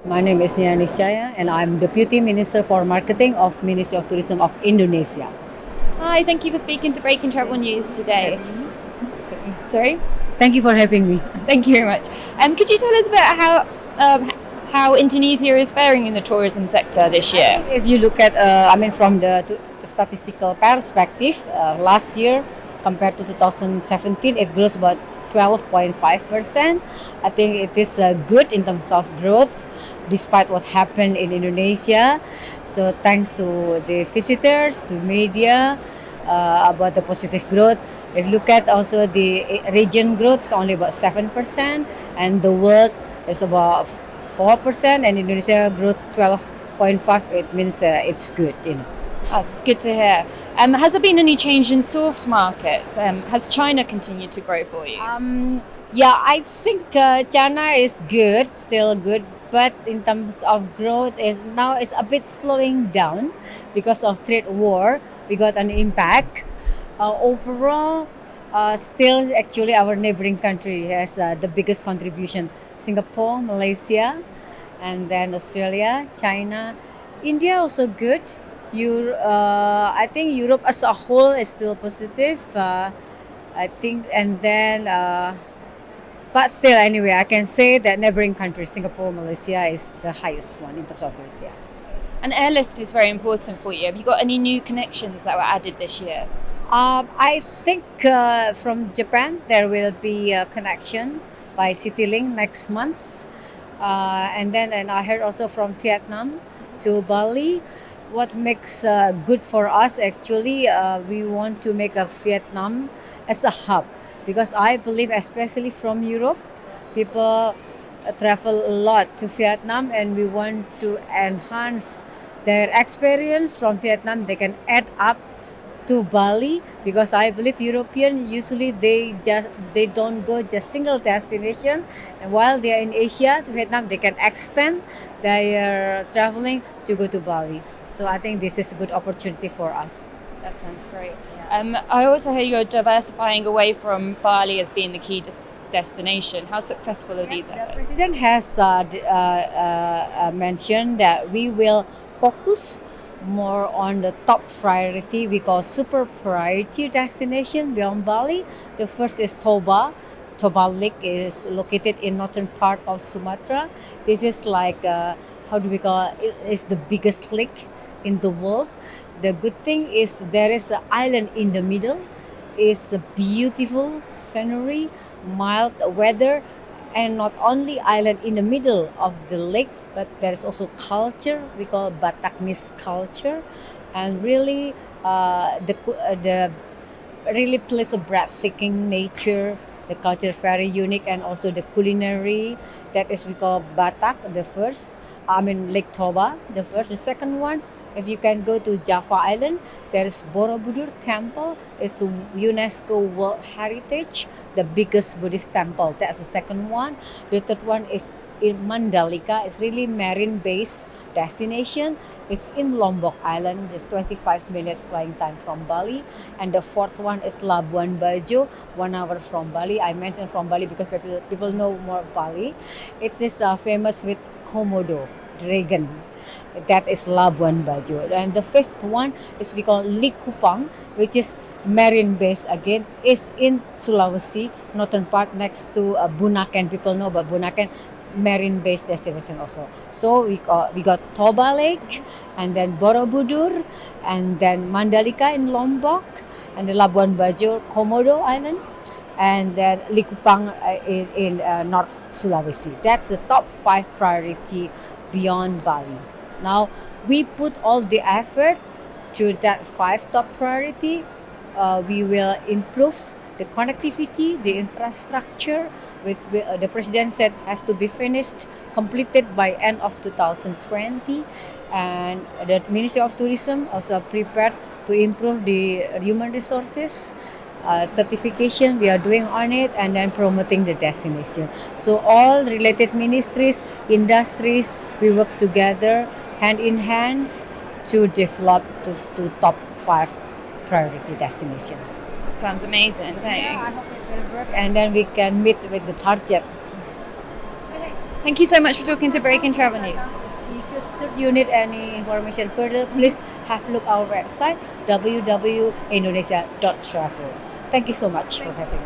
My name is Nia Niscaya and I'm Deputy Minister for Marketing of Ministry of Tourism of Indonesia. Hi, thank you for speaking to Breaking Travel News today. Sorry? Thank you for having me. Thank you very much. Could you tell us about how Indonesia is faring in the tourism sector this year? If you look at, from the statistical perspective, last year compared to 2017, it grows about 12.5%. I think it is good in terms of growth despite what happened in Indonesia. So thanks to the visitors, to media, about the positive growth. If you look at also the region growth, it's only about 7%, and the world is about 4%, and Indonesia growth 12.5. It means it's good, you know. Oh, it's good to hear. Has there been any change in source markets? Has China continued to grow for you? Yeah, I think China is good, still good, but in terms of growth is now it's a bit slowing down because of trade war. We got an impact. Overall, still actually our neighboring country has the biggest contribution: Singapore, Malaysia, and then Australia, China, India also good. I think Europe as a whole is still positive. I think, and then. But still, anyway, I can say that neighboring countries, Singapore, Malaysia, is the highest one in terms of growth. Yeah. And airlift is very important for you. Have you got any new connections that were added this year? I think from Japan there will be a connection by CityLink next month, and I heard also from Vietnam to Bali. What makes good for us actually, we want to make a Vietnam as a hub because I believe, especially from Europe, people travel a lot to Vietnam, and we want to enhance their experience from Vietnam. They can add up to Bali because I believe European usually they don't go just single destination, and while they are in Asia to Vietnam they can extend their traveling to go to Bali. So I think this is a good opportunity for us. That sounds great. I also hear you're diversifying away from Bali as being the key destination. How successful are these The efforts? president has mentioned that we will focus more on the top priority we call super priority destination beyond Bali. The first is Toba. Toba Lake is located in northern part of Sumatra. This is like how do we call it? It's the biggest lake in the world. The good thing is there is an island in the middle. It's a beautiful scenery, mild weather, and not only island in the middle of the lake, but there is also culture we call Bataknis culture, and really the really place of breathtaking nature. The culture is very unique, and also the culinary that is we call Batak. The first, Lake Toba. The first, the second one. If you can go to Java Island, there is Borobudur Temple. It's a UNESCO World Heritage, the biggest Buddhist temple. That's the second one. The third one is in Mandalika. It's really marine-based destination. It's in Lombok Island, just 25 minutes flying time from Bali. And the fourth one is Labuan Bajo, 1 hour from Bali. I mentioned from Bali because people know more Bali. It is famous with Komodo dragon. That is Labuan Bajo. And the fifth one is we call Likupang, which is marine base again, is in Sulawesi, northern part next to Bunaken. People know about Bunaken, marine based destination also. So we got Toba Lake, and then Borobudur, and then Mandalika in Lombok, and the Labuan Bajo, Komodo Island, and then Likupang in North Sulawesi. That's the top 5 priority beyond Bali. Now we put all the effort to that 5 top priority. We will improve the connectivity, the infrastructure. The president said has to be finished, completed by end of 2020, and the Ministry of Tourism also prepared to improve the human resources. Certification we are doing on it, and then promoting the destination. So all related ministries, industries, we work together hand in hands to develop to top 5 priority destination. Sounds amazing. I Thanks. hope it will work, and then we can meet with the target. Thank you so much for talking to Break in Travel News. Should you need any information further, please have a look our website www.indonesia.travel. Thank you so much for having me.